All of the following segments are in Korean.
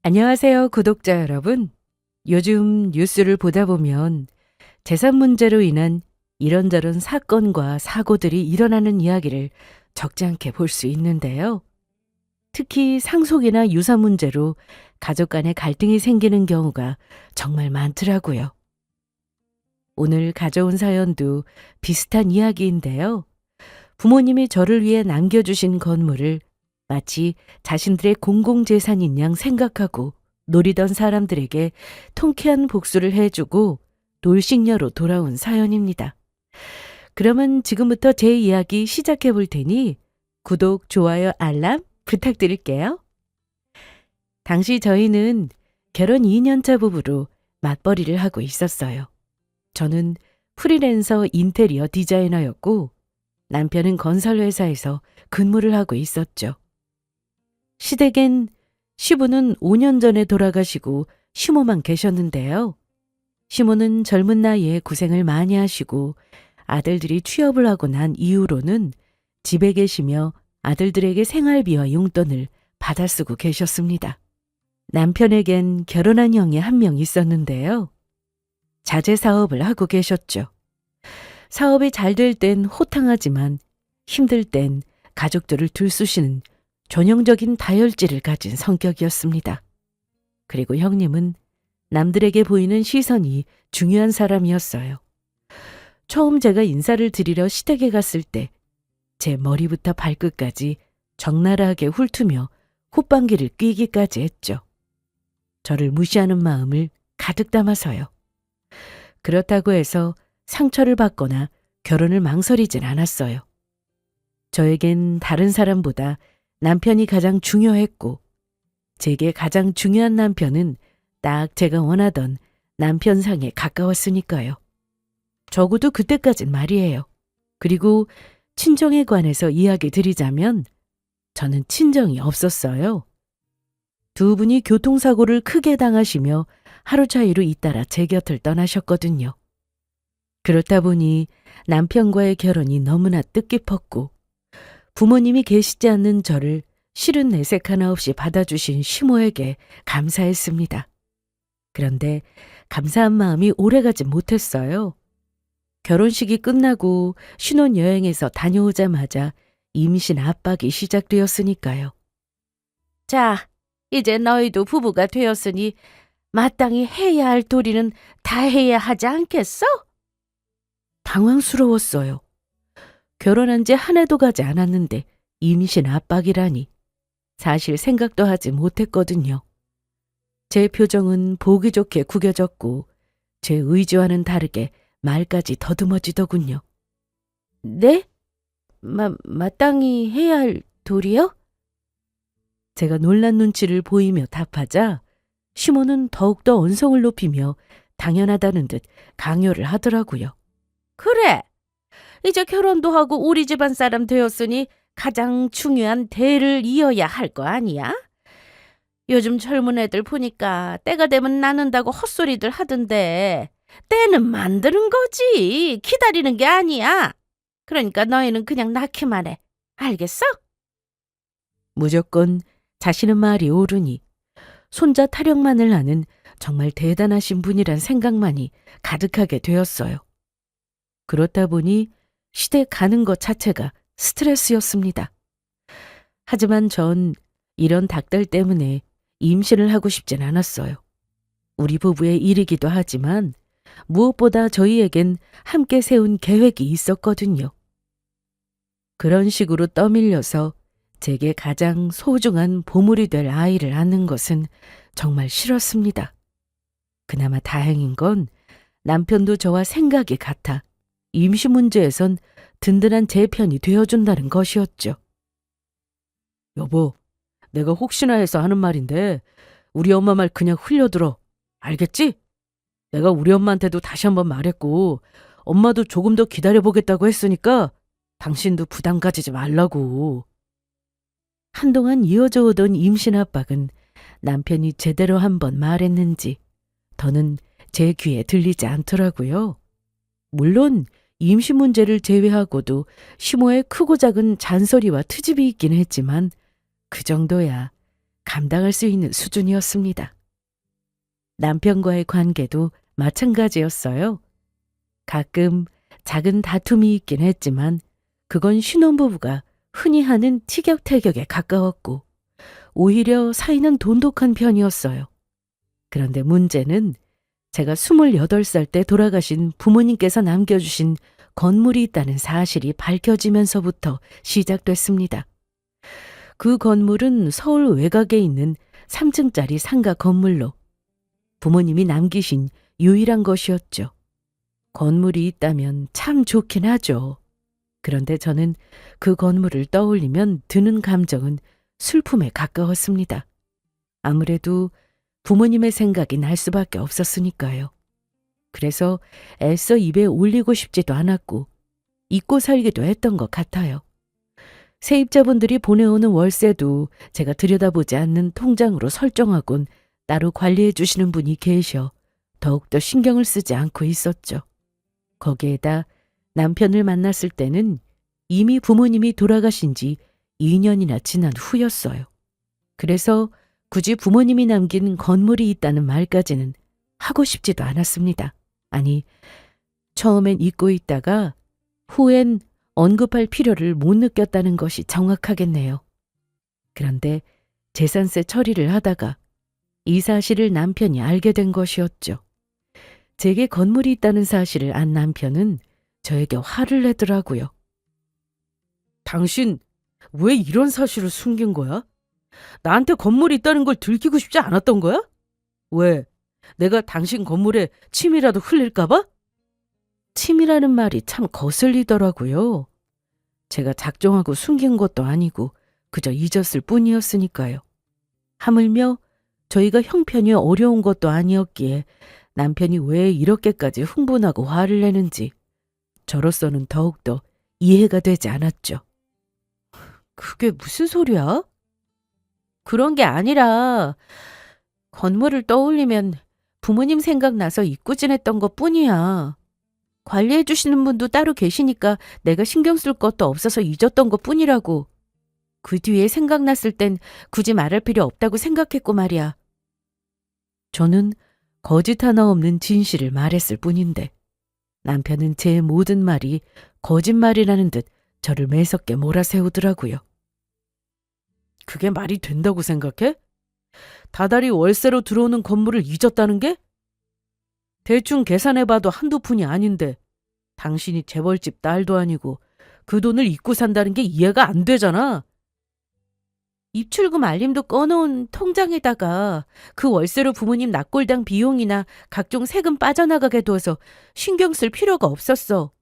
안녕하세요, 구독자 여러분. 요즘 뉴스를 보다 보면 재산 문제로 인한 이런저런 사건과 사고들이 일어나는 이야기를 적지 않게 볼 수 있는데요. 특히 상속이나 유산 문제로 가족 간의 갈등이 생기는 경우가 정말 많더라고요. 오늘 가져온 사연도 비슷한 이야기인데요. 부모님이 저를 위해 남겨주신 건물을 마치 자신들의 공공재산인 양 생각하고 노리던 사람들에게 통쾌한 복수를 해주고 돌싱녀로 돌아온 사연입니다. 그러면 지금부터 제 이야기 시작해 볼 테니 구독, 좋아요, 알람 부탁드릴게요. 당시 저희는 결혼 2년차 부부로 맞벌이를 하고 있었어요. 저는 프리랜서 인테리어 디자이너였고 남편은 건설회사에서 근무를 하고 있었죠. 시댁엔 시부는 5년 전에 돌아가시고 시모만 계셨는데요. 시모는 젊은 나이에 고생을 많이 하시고 아들들이 취업을 하고 난 이후로는 집에 계시며 아들들에게 생활비와 용돈을 받아 쓰고 계셨습니다. 남편에겐 결혼한 형이 한 명 있었는데요. 자재 사업을 하고 계셨죠. 사업이 잘 될 땐 호탕하지만 힘들 땐 가족들을 들쑤시는 전형적인 다혈질을 가진 성격이었습니다. 그리고 형님은 남들에게 보이는 시선이 중요한 사람이었어요. 처음 제가 인사를 드리러 시댁에 갔을 때 제 머리부터 발끝까지 적나라하게 훑으며 콧방귀를 뀌기까지 했죠. 저를 무시하는 마음을 가득 담아서요. 그렇다고 해서 상처를 받거나 결혼을 망설이진 않았어요. 저에겐 다른 사람보다 남편이 가장 중요했고 제게 가장 중요한 남편은 딱 제가 원하던 남편상에 가까웠으니까요. 적어도 그때까진 말이에요. 그리고 친정에 관해서 이야기 드리자면 저는 친정이 없었어요. 두 분이 교통사고를 크게 당하시며 하루 차이로 잇따라 제 곁을 떠나셨거든요. 그렇다 보니 남편과의 결혼이 너무나 뜻깊었고 부모님이 계시지 않는 저를 싫은 내색 하나 없이 받아주신 시모에게 감사했습니다. 그런데 감사한 마음이 오래가지 못했어요. 결혼식이 끝나고 신혼여행에서 다녀오자마자 임신 압박이 시작되었으니까요. 자, 이제 너희도 부부가 되었으니 마땅히 해야 할 도리는 다 해야 하지 않겠어? 당황스러웠어요. 결혼한 지 한 해도 가지 않았는데 임신 압박이라니. 사실 생각도 하지 못했거든요. 제 표정은 보기 좋게 구겨졌고 제 의지와는 다르게 말까지 더듬어지더군요. 네? 마땅히 해야 할 도리요? 제가 놀란 눈치를 보이며 답하자 시모는 더욱더 언성을 높이며 당연하다는 듯 강요를 하더라고요. 그래! 이제 결혼도 하고 우리 집안 사람 되었으니 가장 중요한 대를 이어야 할 거 아니야? 요즘 젊은 애들 보니까 때가 되면 낳는다고 헛소리들 하던데 때는 만드는 거지 기다리는 게 아니야. 그러니까 너희는 그냥 낳기만 해. 알겠어? 무조건 자신의 말이 옳으니 손자 타령만을 하는 정말 대단하신 분이란 생각만이 가득하게 되었어요. 그렇다 보니 시댁 가는 것 자체가 스트레스였습니다. 하지만 전 이런 닭들 때문에 임신을 하고 싶진 않았어요. 우리 부부의 일이기도 하지만 무엇보다 저희에겐 함께 세운 계획이 있었거든요. 그런 식으로 떠밀려서 제게 가장 소중한 보물이 될 아이를 낳는 것은 정말 싫었습니다. 그나마 다행인 건 남편도 저와 생각이 같아 임신 문제에선 든든한 제 편이 되어준다는 것이었죠. 여보, 내가 혹시나 해서 하는 말인데 우리 엄마 말 그냥 흘려들어. 알겠지? 내가 우리 엄마한테도 다시 한번 말했고 엄마도 조금 더 기다려보겠다고 했으니까 당신도 부담 가지지 말라고. 한동안 이어져 오던 임신 압박은 남편이 제대로 한번 말했는지 더는 제 귀에 들리지 않더라고요. 물론 임신 문제를 제외하고도 시모의 크고 작은 잔소리와 트집이 있긴 했지만 그 정도야 감당할 수 있는 수준이었습니다. 남편과의 관계도 마찬가지였어요. 가끔 작은 다툼이 있긴 했지만 그건 신혼부부가 흔히 하는 티격태격에 가까웠고 오히려 사이는 돈독한 편이었어요. 그런데 문제는 제가 28살 때 돌아가신 부모님께서 남겨주신 건물이 있다는 사실이 밝혀지면서부터 시작됐습니다. 그 건물은 서울 외곽에 있는 3층짜리 상가 건물로 부모님이 남기신 유일한 것이었죠. 건물이 있다면 참 좋긴 하죠. 그런데 저는 그 건물을 떠올리면 드는 감정은 슬픔에 가까웠습니다. 아무래도 부모님의 생각이 날 수밖에 없었으니까요. 그래서 애써 입에 올리고 싶지도 않았고 잊고 살기도 했던 것 같아요. 세입자분들이 보내오는 월세도 제가 들여다보지 않는 통장으로 설정하곤 따로 관리해 주시는 분이 계셔 더욱더 신경을 쓰지 않고 있었죠. 거기에다 남편을 만났을 때는 이미 부모님이 돌아가신 지 2년이나 지난 후였어요. 그래서 굳이 부모님이 남긴 건물이 있다는 말까지는 하고 싶지도 않았습니다. 아니, 처음엔 잊고 있다가 후엔 언급할 필요를 못 느꼈다는 것이 정확하겠네요. 그런데 재산세 처리를 하다가 이 사실을 남편이 알게 된 것이었죠. 제게 건물이 있다는 사실을 안 남편은 저에게 화를 내더라고요. 당신 왜 이런 사실을 숨긴 거야? 나한테 건물이 있다는 걸 들키고 싶지 않았던 거야? 왜? 내가 당신 건물에 침이라도 흘릴까 봐? 침이라는 말이 참 거슬리더라고요. 제가 작정하고 숨긴 것도 아니고 그저 잊었을 뿐이었으니까요. 하물며 저희가 형편이 어려운 것도 아니었기에 남편이 왜 이렇게까지 흥분하고 화를 내는지 저로서는 더욱더 이해가 되지 않았죠. 그게 무슨 소리야? 그런 게 아니라 건물을 떠올리면 부모님 생각나서 잊고 지냈던 것 뿐이야. 관리해 주시는 분도 따로 계시니까 내가 신경 쓸 것도 없어서 잊었던 것 뿐이라고. 그 뒤에 생각났을 땐 굳이 말할 필요 없다고 생각했고 말이야. 저는 거짓 하나 없는 진실을 말했을 뿐인데 남편은 제 모든 말이 거짓말이라는 듯 저를 매섭게 몰아세우더라고요. 그게 말이 된다고 생각해? 다달이 월세로 들어오는 건물을 잊었다는 게? 대충 계산해봐도 한두 푼이 아닌데 당신이 재벌집 딸도 아니고 그 돈을 잊고 산다는 게 이해가 안 되잖아. 입출금 알림도 꺼놓은 통장에다가 그 월세로 부모님 납골당 비용이나 각종 세금 빠져나가게 둬서 신경 쓸 필요가 없었어.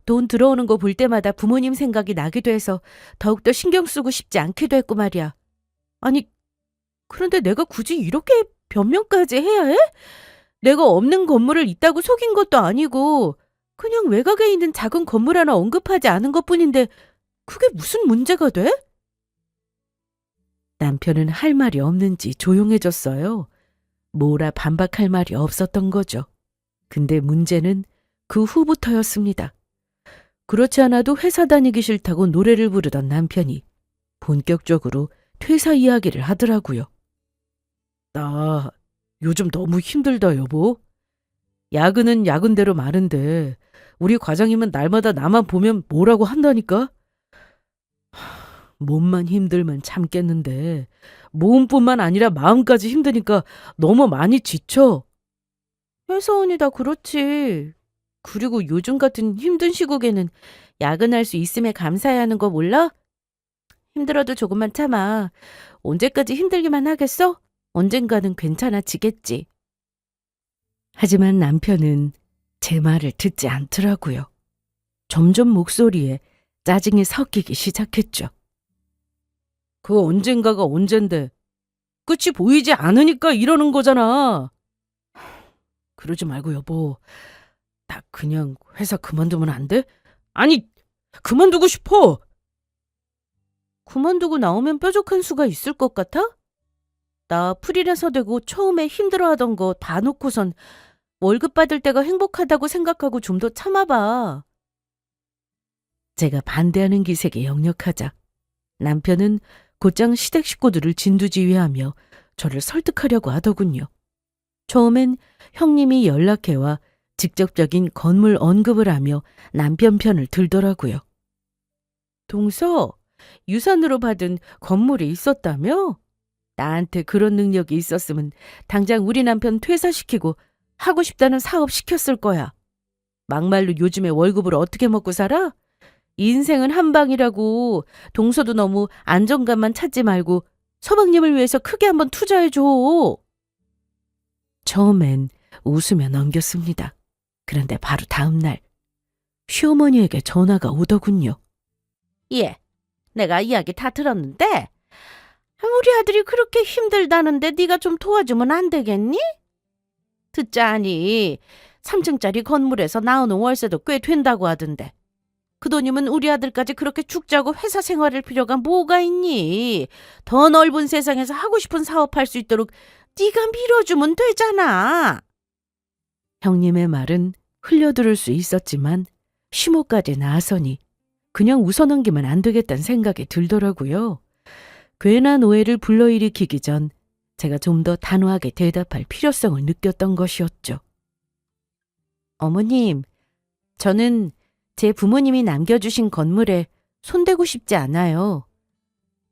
돈 들어오는 거 볼 때마다 부모님 생각이 나기도 해서 더욱더 신경 쓰고 싶지 않기도 했고 말이야. 아니, 그런데 내가 굳이 이렇게 변명까지 해야 해? 내가 없는 건물을 있다고 속인 것도 아니고 그냥 외곽에 있는 작은 건물 하나 언급하지 않은 것뿐인데 그게 무슨 문제가 돼? 남편은 할 말이 없는지 조용해졌어요. 뭐라 반박할 말이 없었던 거죠. 근데 문제는 그 후부터였습니다. 그렇지 않아도 회사 다니기 싫다고 노래를 부르던 남편이 본격적으로 퇴사 이야기를 하더라고요. 나 요즘 너무 힘들다, 여보. 야근은 야근대로 많은데 우리 과장님은 날마다 나만 보면 뭐라고 한다니까? 몸만 힘들면 참겠는데 몸뿐만 아니라 마음까지 힘드니까 너무 많이 지쳐. 회사원이 다 그렇지. 그리고 요즘 같은 힘든 시국에는 야근할 수 있음에 감사해야 하는 거 몰라? 힘들어도 조금만 참아. 언제까지 힘들기만 하겠어? 언젠가는 괜찮아지겠지. 하지만 남편은 제 말을 듣지 않더라고요. 점점 목소리에 짜증이 섞이기 시작했죠. 그 언젠가가 언젠데 끝이 보이지 않으니까 이러는 거잖아. 그러지 말고 여보. 나 그냥 회사 그만두면 안 돼? 아니, 그만두고 싶어. 그만두고 나오면 뾰족한 수가 있을 것 같아? 나 프리랜서 되고 처음에 힘들어하던 거 다 놓고선 월급 받을 때가 행복하다고 생각하고 좀 더 참아봐. 제가 반대하는 기색이 역력하자 남편은 곧장 시댁 식구들을 진두지휘하며 저를 설득하려고 하더군요. 처음엔 형님이 연락해와 직접적인 건물 언급을 하며 남편 편을 들더라고요. 동서, 유산으로 받은 건물이 있었다며? 나한테 그런 능력이 있었으면 당장 우리 남편 퇴사시키고 하고 싶다는 사업 시켰을 거야. 막말로 요즘에 월급을 어떻게 먹고 살아? 인생은 한 방이라고. 동서도 너무 안정감만 찾지 말고 서방님을 위해서 크게 한번 투자해줘. 처음엔 웃으며 넘겼습니다. 그런데 바로 다음 날 시어머니에게 전화가 오더군요. 예, 내가 이야기 다 들었는데 우리 아들이 그렇게 힘들다는데 네가 좀 도와주면 안 되겠니? 듣자하니 3층짜리 건물에서 나오는 월세도 꽤 된다고 하던데 그 돈이면 우리 아들까지 그렇게 죽자고 회사 생활할 필요가 뭐가 있니? 더 넓은 세상에서 하고 싶은 사업할 수 있도록 네가 밀어주면 되잖아. 형님의 말은 흘려들을 수 있었지만 시모까지 나서니 그냥 웃어넘기면 안 되겠다는 생각이 들더라고요. 괜한 오해를 불러일으키기 전 제가 좀 더 단호하게 대답할 필요성을 느꼈던 것이었죠. 어머님, 저는 제 부모님이 남겨주신 건물에 손대고 싶지 않아요.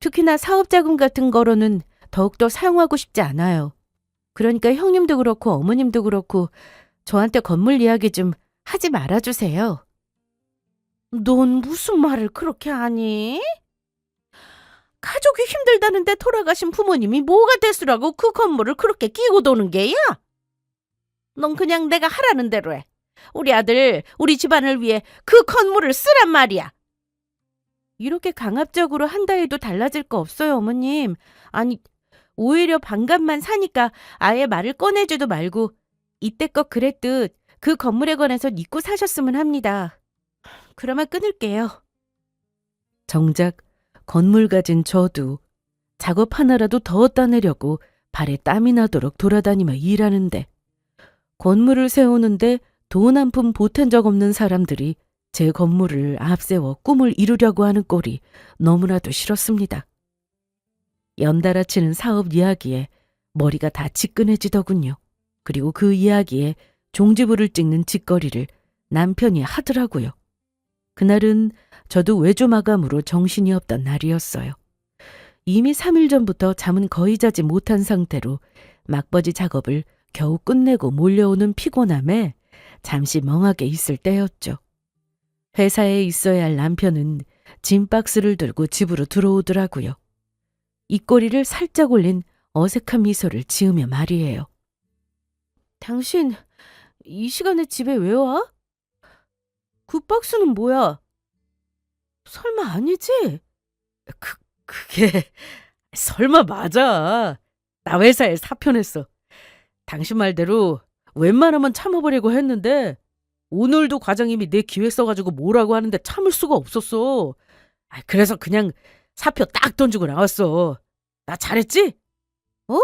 특히나 사업자금 같은 거로는 더욱더 사용하고 싶지 않아요. 그러니까 형님도 그렇고 어머님도 그렇고 저한테 건물 이야기 좀 하지 말아주세요. 넌 무슨 말을 그렇게 하니? 가족이 힘들다는데 돌아가신 부모님이 뭐가 됐으라고 그 건물을 그렇게 끼고 도는 게야? 넌 그냥 내가 하라는 대로 해. 우리 아들, 우리 집안을 위해 그 건물을 쓰란 말이야. 이렇게 강압적으로 한다 해도 달라질 거 없어요, 어머님. 아니, 오히려 반값만 사니까 아예 말을 꺼내지도 말고 이때껏 그랬듯 그 건물에 관해서 잊고 사셨으면 합니다. 그러면 끊을게요. 정작 건물 가진 저도 작업 하나라도 더 따내려고 발에 땀이 나도록 돌아다니며 일하는데 건물을 세우는데 돈 한 푼 보탠 적 없는 사람들이 제 건물을 앞세워 꿈을 이루려고 하는 꼴이 너무나도 싫었습니다. 연달아 치는 사업 이야기에 머리가 다 지끈해지더군요. 그리고 그 이야기에 종지부를 찍는 짓거리를 남편이 하더라고요. 그날은 저도 외주 마감으로 정신이 없던 날이었어요. 이미 3일 전부터 잠은 거의 자지 못한 상태로 막바지 작업을 겨우 끝내고 몰려오는 피곤함에 잠시 멍하게 있을 때였죠. 회사에 있어야 할 남편은 짐 박스를 들고 집으로 들어오더라고요. 입꼬리를 살짝 올린 어색한 미소를 지으며 말이에요. 당신 이 시간에 집에 왜 와? 그 박스는 뭐야? 설마 아니지? 그게 설마 맞아. 나 회사에 사표냈어. 당신 말대로 웬만하면 참아보려고 했는데 오늘도 과장님이 내 기획 써가지고 뭐라고 하는데 참을 수가 없었어. 그래서 그냥 사표 딱 던지고 나왔어. 나 잘했지? 어?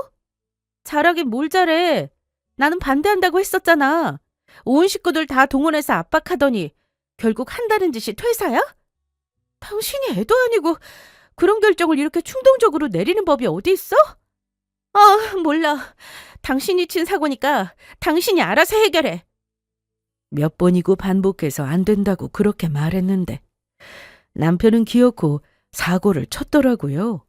잘하긴 뭘 잘해. 나는 반대한다고 했었잖아. 온 식구들 다 동원해서 압박하더니 결국 한다는 짓이 퇴사야? 당신이 애도 아니고 그런 결정을 이렇게 충동적으로 내리는 법이 어디 있어? 몰라. 당신이 친 사고니까 당신이 알아서 해결해. 몇 번이고 반복해서 안 된다고 그렇게 말했는데 남편은 기어코 사고를 쳤더라고요.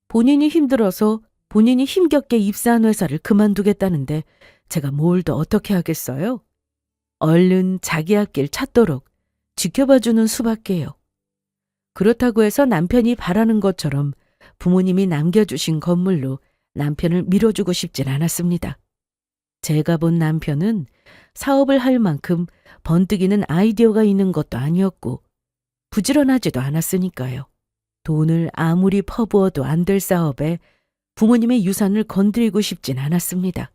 본인이 힘들어서 본인이 힘겹게 입사한 회사를 그만두겠다는데 제가 뭘 더 어떻게 하겠어요? 얼른 자기 앞길 찾도록 지켜봐주는 수밖에요. 그렇다고 해서 남편이 바라는 것처럼 부모님이 남겨주신 건물로 남편을 밀어주고 싶진 않았습니다. 제가 본 남편은 사업을 할 만큼 번뜩이는 아이디어가 있는 것도 아니었고 부지런하지도 않았으니까요. 돈을 아무리 퍼부어도 안 될 사업에 부모님의 유산을 건드리고 싶진 않았습니다.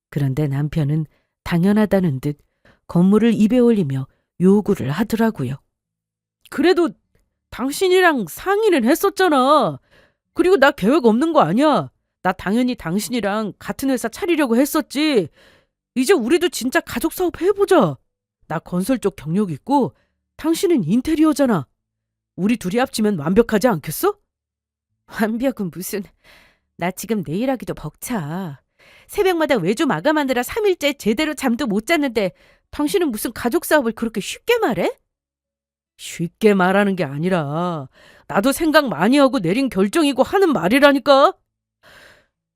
그런데 남편은 당연하다는 듯 건물을 입에 올리며 요구를 하더라고요. 그래도 당신이랑 상의는 했었잖아. 그리고 나 계획 없는 거 아니야. 나 당연히 당신이랑 같은 회사 차리려고 했었지. 이제 우리도 진짜 가족 사업 해보자. 나 건설 쪽 경력 있고 당신은 인테리어잖아. 우리 둘이 합치면 완벽하지 않겠어? 완벽은 무슨. 나 지금 내일 하기도 벅차. 새벽마다 외주 마감하느라 3일째 제대로 잠도 못 잤는데 당신은 무슨 가족 사업을 그렇게 쉽게 말해? 쉽게 말하는 게 아니라 나도 생각 많이 하고 내린 결정이고 하는 말이라니까.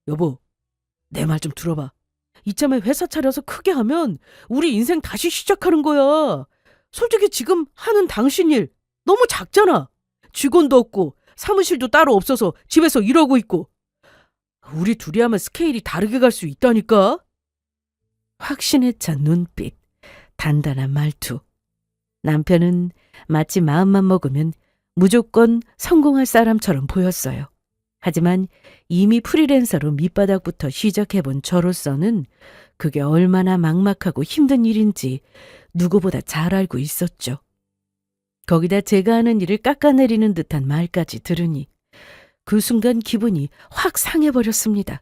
여보, 내 말 좀 들어봐. 이참에 회사 차려서 크게 하면 우리 인생 다시 시작하는 거야. 솔직히 지금 하는 당신 일 너무 작잖아. 직원도 없고 사무실도 따로 없어서 집에서 일하고 있고. 우리 둘이 하면 스케일이 다르게 갈 수 있다니까. 확신에 찬 눈빛, 단단한 말투. 남편은 마치 마음만 먹으면 무조건 성공할 사람처럼 보였어요. 하지만 이미 프리랜서로 밑바닥부터 시작해본 저로서는 그게 얼마나 막막하고 힘든 일인지 누구보다 잘 알고 있었죠. 거기다 제가 하는 일을 깎아내리는 듯한 말까지 들으니 그 순간 기분이 확 상해버렸습니다.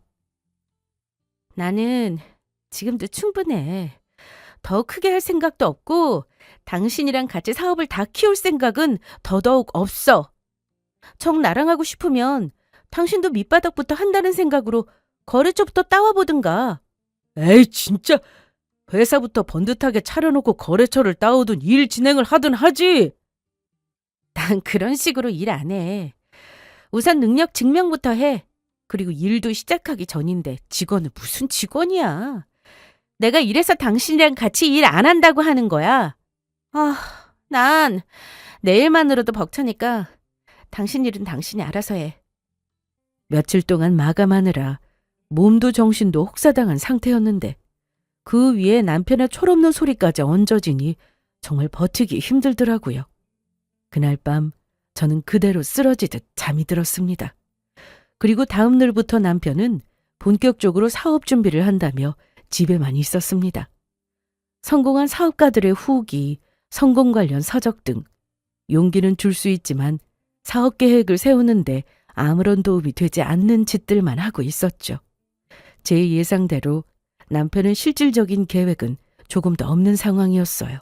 나는 지금도 충분해. 더 크게 할 생각도 없고 당신이랑 같이 사업을 다 키울 생각은 더더욱 없어. 정 나랑 하고 싶으면 당신도 밑바닥부터 한다는 생각으로 거래처부터 따와보든가. 에이 진짜. 회사부터 번듯하게 차려놓고 거래처를 따오든 일 진행을 하든 하지. 난 그런 식으로 일 안 해. 우선 능력 증명부터 해. 그리고 일도 시작하기 전인데 직원은 무슨 직원이야. 내가 이래서 당신이랑 같이 일 안 한다고 하는 거야. 난 내일만으로도 벅차니까 당신 일은 당신이 알아서 해. 며칠 동안 마감하느라 몸도 정신도 혹사당한 상태였는데 그 위에 남편의 철없는 소리까지 얹어지니 정말 버티기 힘들더라고요. 그날 밤 저는 그대로 쓰러지듯 잠이 들었습니다. 그리고 다음 날부터 남편은 본격적으로 사업 준비를 한다며 집에만 있었습니다. 성공한 사업가들의 후기, 성공 관련 서적 등 용기는 줄 수 있지만 사업 계획을 세우는데 아무런 도움이 되지 않는 짓들만 하고 있었죠. 제 예상대로 남편은 실질적인 계획은 조금도 없는 상황이었어요.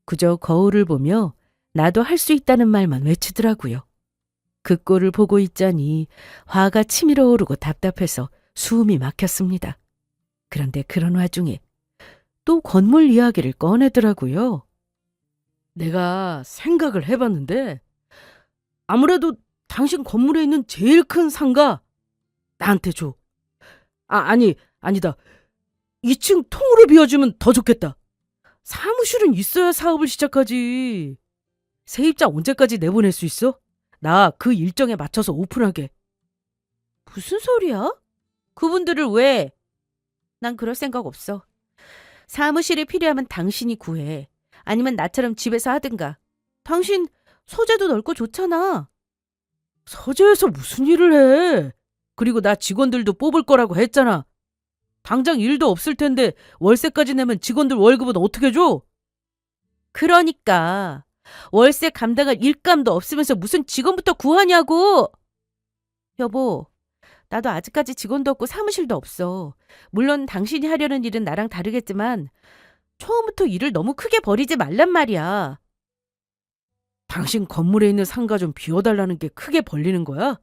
그저 거울을 보며 나도 할 수 있다는 말만 외치더라고요. 그 꼴을 보고 있자니 화가 치밀어 오르고 답답해서 숨이 막혔습니다. 그런데 그런 와중에 또 건물 이야기를 꺼내더라고요. 내가 생각을 해봤는데 아무래도 당신 건물에 있는 제일 큰 상가 나한테 줘. 아니다. 2층 통으로 비워주면 더 좋겠다. 사무실은 있어야 사업을 시작하지. 세입자 언제까지 내보낼 수 있어? 나 그 일정에 맞춰서 오픈하게. 무슨 소리야? 그분들을 왜? 난 그럴 생각 없어. 사무실이 필요하면 당신이 구해. 아니면 나처럼 집에서 하든가. 당신 서재도 넓고 좋잖아. 서재에서 무슨 일을 해? 그리고 나 직원들도 뽑을 거라고 했잖아. 당장 일도 없을 텐데 월세까지 내면 직원들 월급은 어떻게 줘? 그러니까 월세 감당할 일감도 없으면서 무슨 직원부터 구하냐고. 여보, 나도 아직까지 직원도 없고 사무실도 없어. 물론 당신이 하려는 일은 나랑 다르겠지만 처음부터 일을 너무 크게 벌이지 말란 말이야. 당신 건물에 있는 상가 좀 비워달라는 게 크게 벌리는 거야?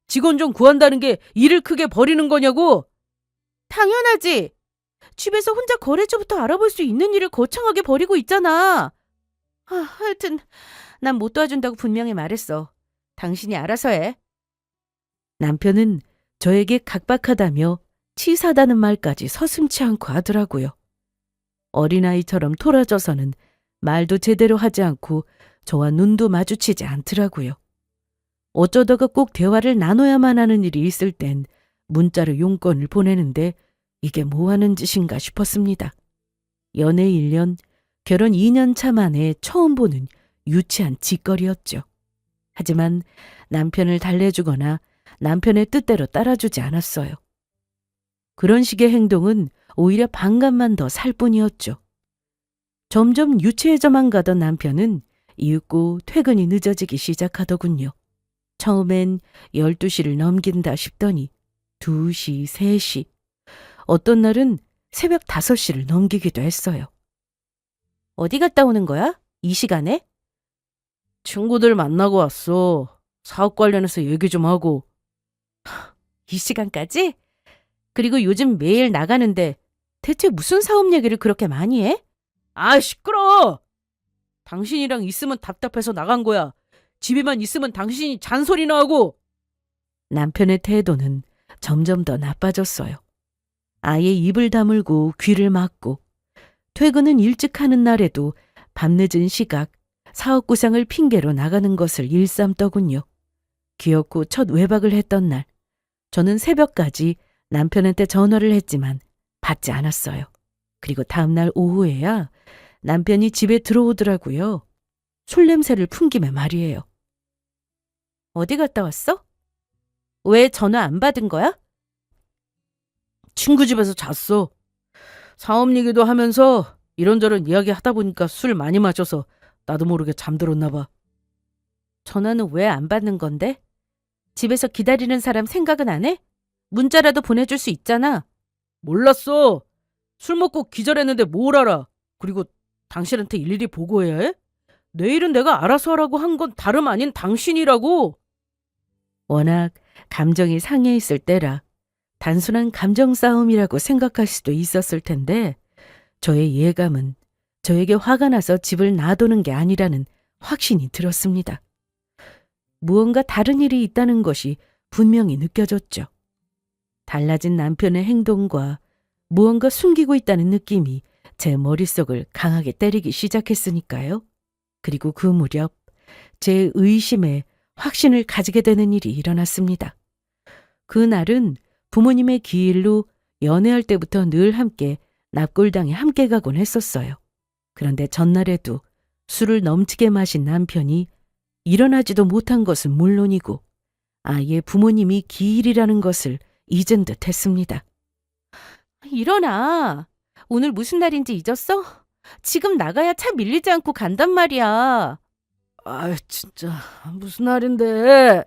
직원 좀 구한다는 게 일을 크게 벌이는 거냐고? 당연하지. 집에서 혼자 거래처부터 알아볼 수 있는 일을 거창하게 벌이고 있잖아. 하여튼 난 못 도와준다고 분명히 말했어. 당신이 알아서 해. 남편은 저에게 각박하다며 치사하다는 말까지 서슴지 않고 하더라고요. 어린아이처럼 토라져서는 말도 제대로 하지 않고 저와 눈도 마주치지 않더라고요. 어쩌다가 꼭 대화를 나눠야만 하는 일이 있을 땐 문자로 용건을 보내는데 이게 뭐 하는 짓인가 싶었습니다. 연애 1년, 결혼 2년 차 만에 처음 보는 유치한 짓거리였죠. 하지만 남편을 달래주거나 남편의 뜻대로 따라주지 않았어요. 그런 식의 행동은 오히려 반감만 더 살 뿐이었죠. 점점 유치해져만 가던 남편은 이윽고 퇴근이 늦어지기 시작하더군요. 처음엔 12시를 넘긴다 싶더니 2시, 3시, 어떤 날은 새벽 5시를 넘기기도 했어요. 어디 갔다 오는 거야? 이 시간에? 친구들 만나고 왔어. 사업 관련해서 얘기 좀 하고. 이 시간까지? 그리고 요즘 매일 나가는데 대체 무슨 사업 얘기를 그렇게 많이 해? 아, 시끄러워! 당신이랑 있으면 답답해서 나간 거야. 집에만 있으면 당신이 잔소리나 하고. 남편의 태도는 점점 더 나빠졌어요. 아예 입을 다물고 귀를 막고 퇴근은 일찍 하는 날에도 밤늦은 시각 사업 구상을 핑계로 나가는 것을 일삼더군요. 기어코 첫 외박을 했던 날 저는 새벽까지 남편한테 전화를 했지만 받지 않았어요. 그리고 다음날 오후에야 남편이 집에 들어오더라고요. 술 냄새를 풍기며 말이에요. 어디 갔다 왔어? 왜 전화 안 받은 거야? 친구 집에서 잤어. 사업 얘기도 하면서 이런저런 이야기 하다 보니까 술 많이 마셔서 나도 모르게 잠들었나 봐. 전화는 왜 안 받는 건데? 집에서 기다리는 사람 생각은 안 해? 문자라도 보내줄 수 있잖아. 몰랐어. 술 먹고 기절했는데 뭘 알아. 그리고 당신한테 일일이 보고해야 해? 내일은 내가 알아서 하라고 한 건 다름 아닌 당신이라고. 워낙 감정이 상해 있을 때라 단순한 감정 싸움이라고 생각할 수도 있었을 텐데 저의 예감은 저에게 화가 나서 집을 놔두는 게 아니라는 확신이 들었습니다. 무언가 다른 일이 있다는 것이 분명히 느껴졌죠. 달라진 남편의 행동과 무언가 숨기고 있다는 느낌이 제 머릿속을 강하게 때리기 시작했으니까요. 그리고 그 무렵 제 의심에 확신을 가지게 되는 일이 일어났습니다. 그날은 부모님의 기일로 연애할 때부터 늘 함께 납골당에 함께 가곤 했었어요. 그런데 전날에도 술을 넘치게 마신 남편이 일어나지도 못한 것은 물론이고 아예 부모님이 기일이라는 것을 잊은 듯 했습니다. 일어나. 오늘 무슨 날인지 잊었어? 지금 나가야 차 밀리지 않고 간단 말이야. 아, 진짜 무슨 날인데.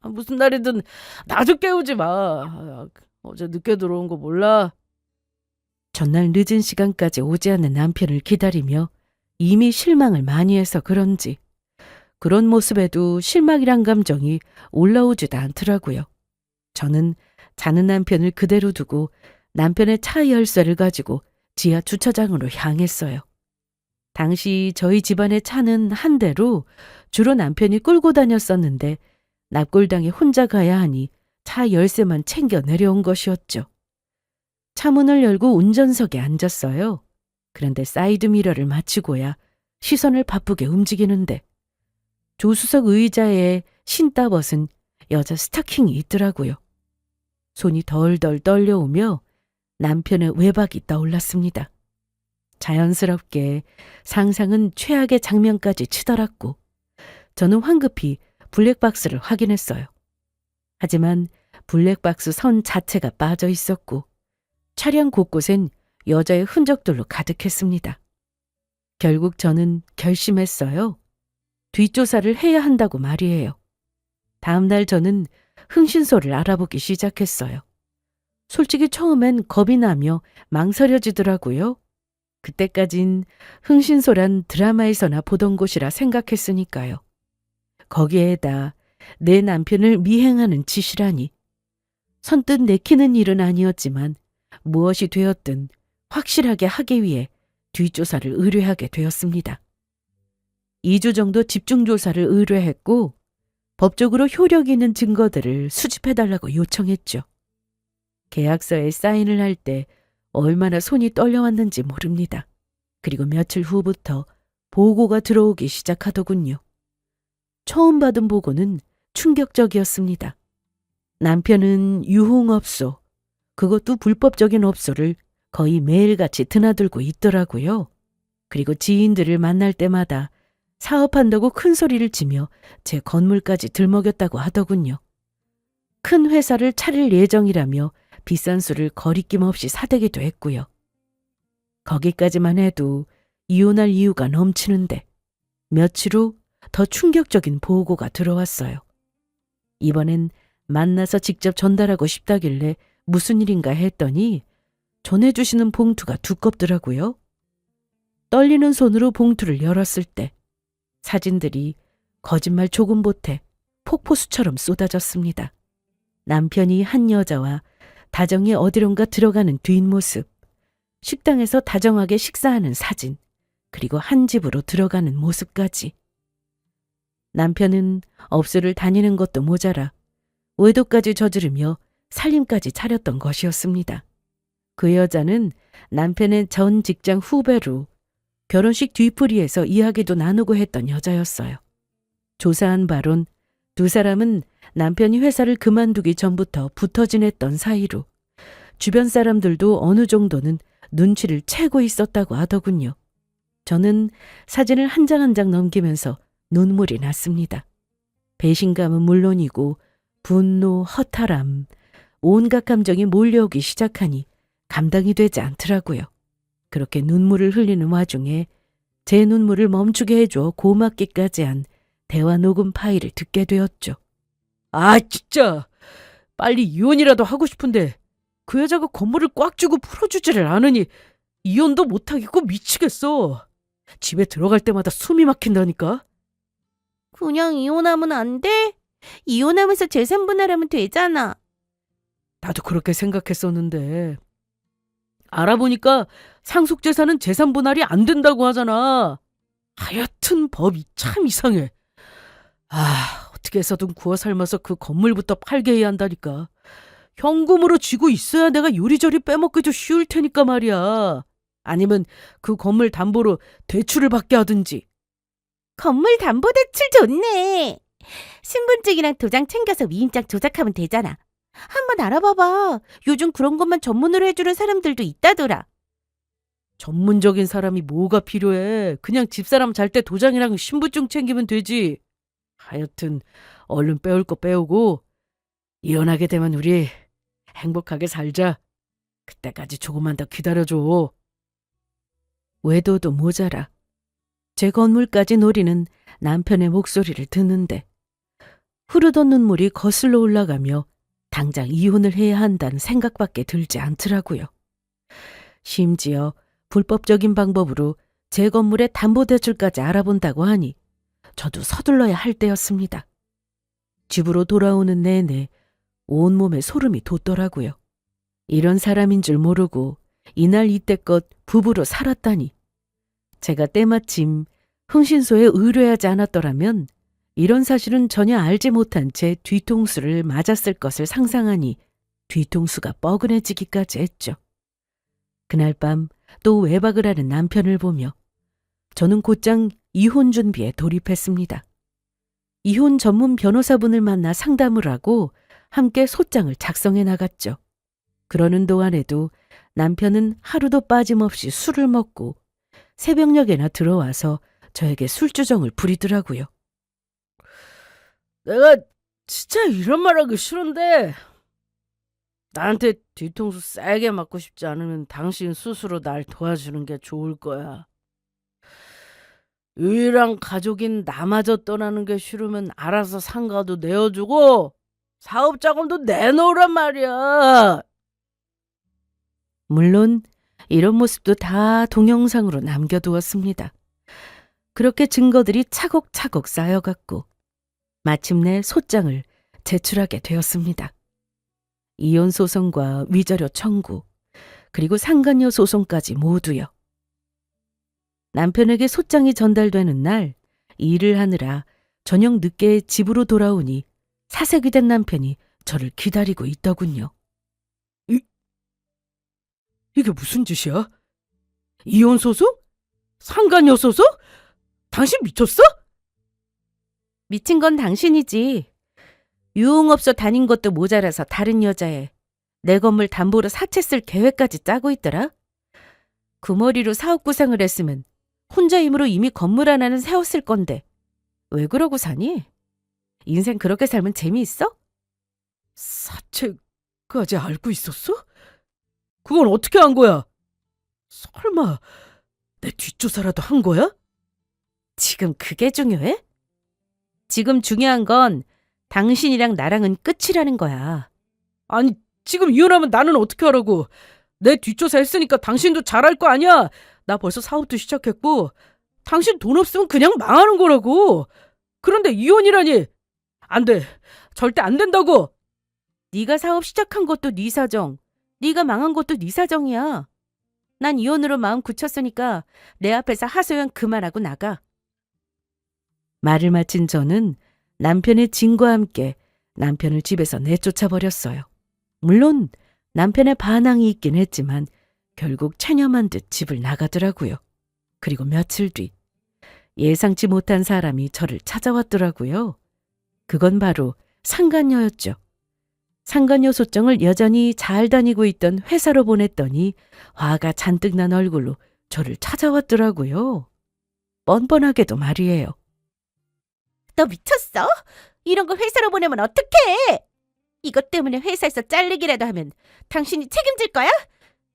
무슨 날이든 나 좀 깨우지 마. 어제 늦게 들어온 거 몰라? 전날 늦은 시간까지 오지 않는 남편을 기다리며 이미 실망을 많이 해서 그런지 그런 모습에도 실망이란 감정이 올라오지도 않더라고요. 저는 자는 남편을 그대로 두고 남편의 차 열쇠를 가지고 지하 주차장으로 향했어요. 당시 저희 집안의 차는 한 대로 주로 남편이 끌고 다녔었는데 납골당에 혼자 가야 하니 차 열쇠만 챙겨 내려온 것이었죠. 차 문을 열고 운전석에 앉았어요. 그런데 사이드미러를 맞추고야 시선을 바쁘게 움직이는데 조수석 의자에 신다 벗은 여자 스타킹이 있더라고요. 손이 덜덜 떨려오며 남편의 외박이 떠올랐습니다. 자연스럽게 상상은 최악의 장면까지 치달았고 저는 황급히 블랙박스를 확인했어요. 하지만 블랙박스 선 자체가 빠져 있었고 차량 곳곳엔 여자의 흔적들로 가득했습니다. 결국 저는 결심했어요. 뒷조사를 해야 한다고 말이에요. 다음 날 저는 흥신소를 알아보기 시작했어요. 솔직히 처음엔 겁이 나며 망설여지더라고요. 그때까진 흥신소란 드라마에서나 보던 곳이라 생각했으니까요. 거기에다 내 남편을 미행하는 짓이라니. 선뜻 내키는 일은 아니었지만 무엇이 되었든 확실하게 하기 위해 뒷조사를 의뢰하게 되었습니다. 2주 정도 집중조사를 의뢰했고 법적으로 효력 있는 증거들을 수집해달라고 요청했죠. 계약서에 사인을 할 때 얼마나 손이 떨려왔는지 모릅니다. 그리고 며칠 후부터 보고가 들어오기 시작하더군요. 처음 받은 보고는 충격적이었습니다. 남편은 유흥업소, 그것도 불법적인 업소를 거의 매일같이 드나들고 있더라고요. 그리고 지인들을 만날 때마다 사업한다고 큰 소리를 치며 제 건물까지 들먹였다고 하더군요. 큰 회사를 차릴 예정이라며 비싼 술을 거리낌 없이 사대기도 했고요. 거기까지만 해도 이혼할 이유가 넘치는데 며칠 후 더 충격적인 보고가 들어왔어요. 이번엔 만나서 직접 전달하고 싶다길래 무슨 일인가 했더니 전해주시는 봉투가 두껍더라고요. 떨리는 손으로 봉투를 열었을 때 사진들이 거짓말 조금 보태 폭포수처럼 쏟아졌습니다. 남편이 한 여자와 다정히 어디론가 들어가는 뒷모습, 식당에서 다정하게 식사하는 사진, 그리고 한 집으로 들어가는 모습까지. 남편은 업소를 다니는 것도 모자라 외도까지 저지르며 살림까지 차렸던 것이었습니다. 그 여자는 남편의 전 직장 후배로 결혼식 뒤풀이에서 이야기도 나누고 했던 여자였어요. 조사한 바론 두 사람은 남편이 회사를 그만두기 전부터 붙어 지냈던 사이로 주변 사람들도 어느 정도는 눈치를 채고 있었다고 하더군요. 저는 사진을 한 장 한 장 넘기면서 눈물이 났습니다. 배신감은 물론이고 분노, 허탈함, 온갖 감정이 몰려오기 시작하니 감당이 되지 않더라고요. 그렇게 눈물을 흘리는 와중에 제 눈물을 멈추게 해줘 고맙기까지 한 대화 녹음 파일을 듣게 되었죠. 아, 진짜 빨리 이혼이라도 하고 싶은데 그 여자가 건물을 꽉 쥐고 풀어주지를 않으니 이혼도 못하겠고 미치겠어. 집에 들어갈 때마다 숨이 막힌다니까. 그냥 이혼하면 안 돼? 이혼하면서 재산 분할하면 되잖아. 나도 그렇게 생각했었는데 알아보니까 상속재산은 재산 분할이 안 된다고 하잖아. 하여튼 법이 참 이상해. 어떻게 해서든 구워 삶아서 그 건물부터 팔게 해야 한다니까. 현금으로 쥐고 있어야 내가 요리조리 빼먹기도 쉬울 테니까 말이야. 아니면 그 건물 담보로 대출을 받게 하든지. 건물 담보 대출 좋네. 신분증이랑 도장 챙겨서 위임장 조작하면 되잖아. 한번 알아봐봐. 요즘 그런 것만 전문으로 해주는 사람들도 있다더라. 전문적인 사람이 뭐가 필요해. 그냥 집사람 잘 때 도장이랑 신분증 챙기면 되지. 하여튼 얼른 빼올 거 빼오고 이혼하게 되면 우리 행복하게 살자. 그때까지 조금만 더 기다려줘. 외도도 모자라 제 건물까지 노리는 남편의 목소리를 듣는데 흐르던 눈물이 거슬러 올라가며 당장 이혼을 해야 한다는 생각밖에 들지 않더라고요. 심지어 불법적인 방법으로 제 건물의 담보대출까지 알아본다고 하니 저도 서둘러야 할 때였습니다. 집으로 돌아오는 내내 온몸에 소름이 돋더라고요. 이런 사람인 줄 모르고 이날 이때껏 부부로 살았다니. 제가 때마침 흥신소에 의뢰하지 않았더라면 이런 사실은 전혀 알지 못한 제 뒤통수를 맞았을 것을 상상하니 뒤통수가 뻐근해지기까지 했죠. 그날 밤 또 외박을 하는 남편을 보며 저는 곧장 이혼 준비에 돌입했습니다. 이혼 전문 변호사분을 만나 상담을 하고 함께 소장을 작성해 나갔죠. 그러는 동안에도 남편은 하루도 빠짐없이 술을 먹고 새벽녘에나 들어와서 저에게 술주정을 부리더라고요. 내가 진짜 이런 말 하기 싫은데 나한테 뒤통수 세게 맞고 싶지 않으면 당신 스스로 날 도와주는 게 좋을 거야. 유일한 가족인 나마저 떠나는 게 싫으면 알아서 상가도 내어주고 사업자금도 내놓으란 말이야. 물론 이런 모습도 다 동영상으로 남겨두었습니다. 그렇게 증거들이 차곡차곡 쌓여갔고 마침내 소장을 제출하게 되었습니다. 이혼 소송과 위자료 청구, 그리고 상간녀 소송까지 모두요. 남편에게 소장이 전달되는 날 일을 하느라 저녁 늦게 집으로 돌아오니 사색이 된 남편이 저를 기다리고 있더군요. 이게 무슨 짓이야? 이혼 소송? 상간녀 소송? 당신 미쳤어? 미친 건 당신이지. 유흥업소 다닌 것도 모자라서 다른 여자애 내 건물 담보로 사채 쓸 계획까지 짜고 있더라. 그 머리로 사업 구상을 했으면 혼자 힘으로 이미 건물 하나는 세웠을 건데 왜 그러고 사니? 인생 그렇게 살면 재미있어? 사채까지 알고 있었어? 그건 어떻게 한 거야? 설마 내 뒷조사라도 한 거야? 지금 그게 중요해? 지금 중요한 건 당신이랑 나랑은 끝이라는 거야. 아니, 지금 이혼하면 나는 어떻게 하라고? 내 뒷조사 했으니까 당신도 잘할 거 아니야? 나 벌써 사업도 시작했고 당신 돈 없으면 그냥 망하는 거라고. 그런데 이혼이라니. 안 돼. 절대 안 된다고. 네가 사업 시작한 것도 네 사정. 네가 망한 것도 네 사정이야. 난 이혼으로 마음 굳혔으니까 내 앞에서 하소연 그만하고 나가. 말을 마친 저는 남편의 진과 함께 남편을 집에서 내쫓아 버렸어요. 물론 남편의 반항이 있긴 했지만 결국 체념한 듯 집을 나가더라고요. 그리고 며칠 뒤 예상치 못한 사람이 저를 찾아왔더라고요. 그건 바로 상간녀였죠. 상간녀 소장을 여전히 잘 다니고 있던 회사로 보냈더니 화가 잔뜩 난 얼굴로 저를 찾아왔더라고요. 뻔뻔하게도 말이에요. 너 미쳤어? 이런 거 회사로 보내면 어떡해? 이것 때문에 회사에서 잘리기라도 하면 당신이 책임질 거야?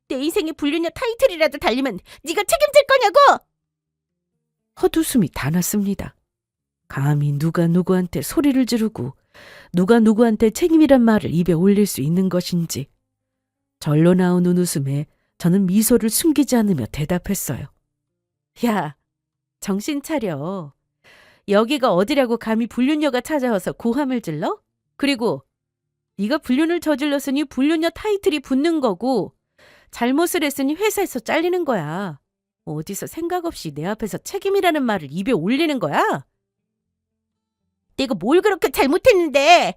내 인생에 불륜녀 타이틀이라도 달리면 네가 책임질 거냐고? 헛웃음이 다 났습니다. 감히 누가 누구한테 소리를 지르고 누가 누구한테 책임이란 말을 입에 올릴 수 있는 것인지. 절로 나오는 웃음에 저는 미소를 숨기지 않으며 대답했어요. 야, 정신 차려. 여기가 어디라고 감히 불륜녀가 찾아와서 고함을 질러? 그리고 네가 불륜을 저질렀으니 불륜녀 타이틀이 붙는 거고 잘못을 했으니 회사에서 잘리는 거야. 어디서 생각 없이 내 앞에서 책임이라는 말을 입에 올리는 거야? 내가 뭘 그렇게 잘못했는데?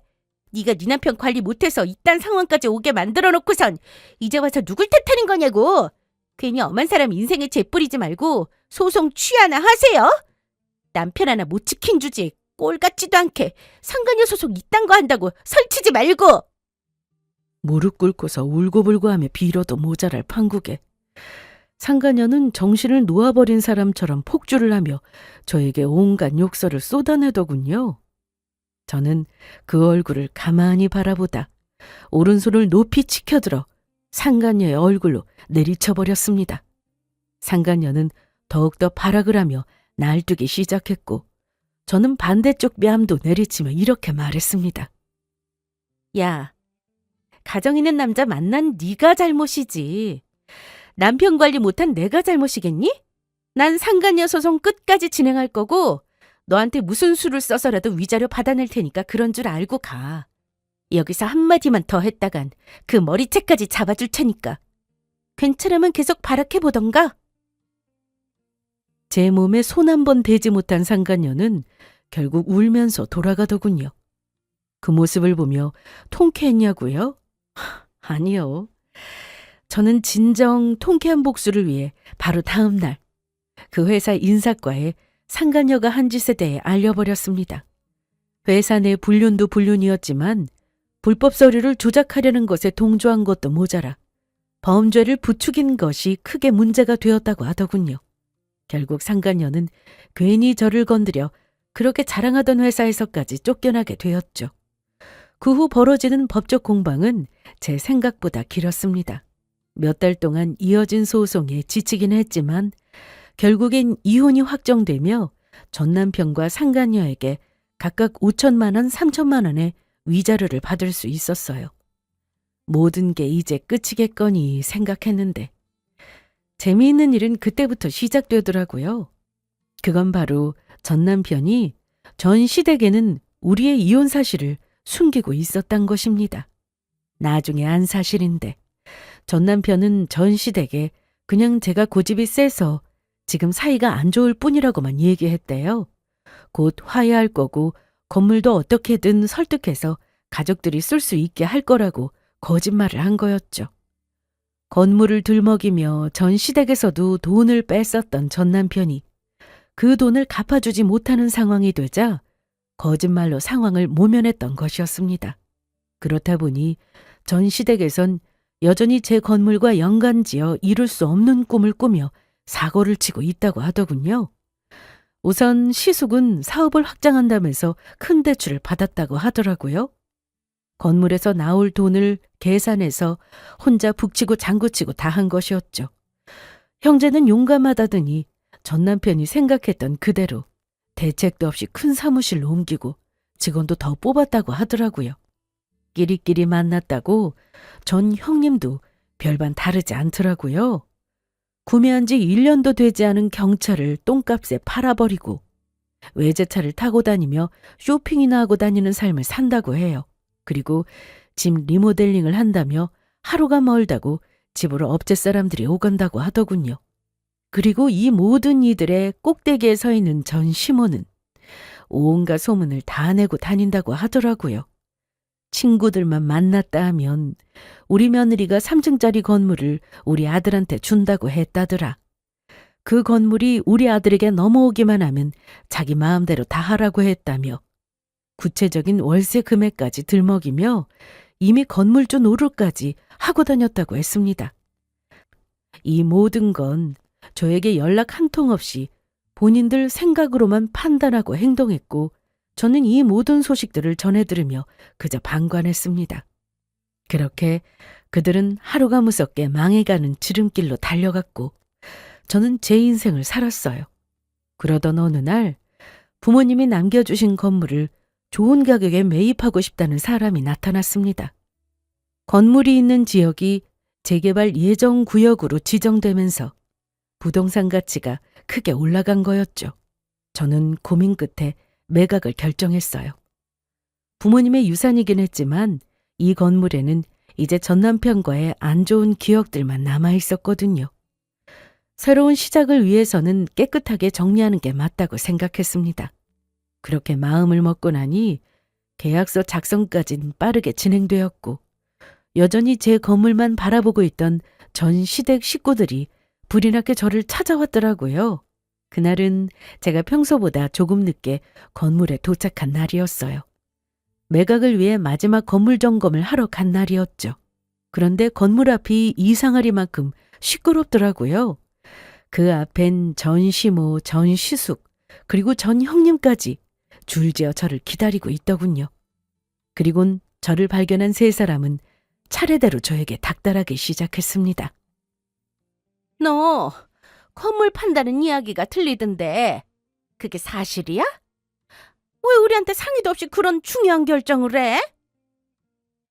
네가 네 남편 관리 못해서 이딴 상황까지 오게 만들어 놓고선 이제 와서 누굴 탓하는 거냐고. 괜히 엄한 사람 인생에 재뿌리지 말고 소송 취하나 하세요. 남편 하나 못 지킨 주제에 꼴 같지도 않게 상간녀 소송 이딴 거 한다고 설치지 말고. 무릎 꿇고서 울고불고하며 빌어도 모자랄 판국에 상간녀는 정신을 놓아버린 사람처럼 폭주를 하며 저에게 온갖 욕설을 쏟아내더군요. 저는 그 얼굴을 가만히 바라보다 오른손을 높이 치켜들어 상간녀의 얼굴로 내리쳐버렸습니다. 상간녀는 더욱더 발악을 하며 날뛰기 시작했고 저는 반대쪽 뺨도 내리치며 이렇게 말했습니다. 야, 가정 있는 남자 만난 네가 잘못이지. 남편 관리 못한 내가 잘못이겠니? 난 상간녀 소송 끝까지 진행할 거고 너한테 무슨 수를 써서라도 위자료 받아낼 테니까 그런 줄 알고 가. 여기서 한마디만 더 했다간 그 머리채까지 잡아줄 테니까. 괜찮으면 계속 발악해보던가. 제 몸에 손 한 번 대지 못한 상간녀는 결국 울면서 돌아가더군요. 그 모습을 보며 통쾌했냐고요? 아니요. 저는 진정 통쾌한 복수를 위해 바로 다음 날 그 회사 인사과에 상간녀가 한 짓에 대해 알려버렸습니다. 회사 내 불륜도 불륜이었지만 불법 서류를 조작하려는 것에 동조한 것도 모자라 범죄를 부추긴 것이 크게 문제가 되었다고 하더군요. 결국 상간녀는 괜히 저를 건드려 그렇게 자랑하던 회사에서까지 쫓겨나게 되었죠. 그 후 벌어지는 법적 공방은 제 생각보다 길었습니다. 몇 달 동안 이어진 소송에 지치긴 했지만 결국엔 이혼이 확정되며 전 남편과 상간녀에게 각각 5천만 원, 3천만 원의 위자료를 받을 수 있었어요. 모든 게 이제 끝이겠거니 생각했는데 재미있는 일은 그때부터 시작되더라고요. 그건 바로 전 남편이 전 시댁에는 우리의 이혼 사실을 숨기고 있었단 것입니다. 나중에 안 사실인데 전 남편은 전 시댁에 그냥 제가 고집이 세서 지금 사이가 안 좋을 뿐이라고만 얘기했대요. 곧 화해할 거고 건물도 어떻게든 설득해서 가족들이 쓸 수 있게 할 거라고 거짓말을 한 거였죠. 건물을 들먹이며 전 시댁에서도 돈을 뺐었던 전 남편이 그 돈을 갚아주지 못하는 상황이 되자 거짓말로 상황을 모면했던 것이었습니다. 그렇다 보니 전 시댁에선 여전히 제 건물과 연관지어 이룰 수 없는 꿈을 꾸며 사고를 치고 있다고 하더군요. 우선 시숙은 사업을 확장한다면서 큰 대출을 받았다고 하더라고요. 건물에서 나올 돈을 계산해서 혼자 북치고 장구치고 다 한 것이었죠. 형제는 용감하다더니 전 남편이 생각했던 그대로 대책도 없이 큰 사무실로 옮기고 직원도 더 뽑았다고 하더라고요. 끼리끼리 만났다고 전 형님도 별반 다르지 않더라고요. 구매한 지 1년도 되지 않은 경차를 똥값에 팔아버리고 외제차를 타고 다니며 쇼핑이나 하고 다니는 삶을 산다고 해요. 그리고 집 리모델링을 한다며 하루가 멀다고 집으로 업체 사람들이 오간다고 하더군요. 그리고 이 모든 이들의 꼭대기에 서 있는 전 시모는 온갖 소문을 다 내고 다닌다고 하더라고요. 친구들만 만났다 하면 우리 며느리가 3층짜리 건물을 우리 아들한테 준다고 했다더라. 그 건물이 우리 아들에게 넘어오기만 하면 자기 마음대로 다 하라고 했다며 구체적인 월세 금액까지 들먹이며 이미 건물주 노릇까지 하고 다녔다고 했습니다. 이 모든 건 저에게 연락 한 통 없이 본인들 생각으로만 판단하고 행동했고 저는 이 모든 소식들을 전해 들으며 그저 방관했습니다. 그렇게 그들은 하루가 무섭게 망해가는 지름길로 달려갔고 저는 제 인생을 살았어요. 그러던 어느 날 부모님이 남겨주신 건물을 좋은 가격에 매입하고 싶다는 사람이 나타났습니다. 건물이 있는 지역이 재개발 예정 구역으로 지정되면서 부동산 가치가 크게 올라간 거였죠. 저는 고민 끝에 매각을 결정했어요. 부모님의 유산이긴 했지만 이 건물에는 이제 전 남편과의 안 좋은 기억들만 남아 있었거든요. 새로운 시작을 위해서는 깨끗하게 정리하는 게 맞다고 생각했습니다. 그렇게 마음을 먹고 나니 계약서 작성까지는 빠르게 진행되었고 여전히 제 건물만 바라보고 있던 전 시댁 식구들이 불이 나게 저를 찾아왔더라고요. 그날은 제가 평소보다 조금 늦게 건물에 도착한 날이었어요. 매각을 위해 마지막 건물 점검을 하러 간 날이었죠. 그런데 건물 앞이 이상하리만큼 시끄럽더라고요. 그 앞엔 전 시모, 전 시숙, 그리고 전 형님까지 줄지어 저를 기다리고 있더군요. 그리곤 저를 발견한 세 사람은 차례대로 저에게 닥달하기 시작했습니다. 너 건물 판다는 이야기가 들리던데 그게 사실이야? 왜 우리한테 상의도 없이 그런 중요한 결정을 해?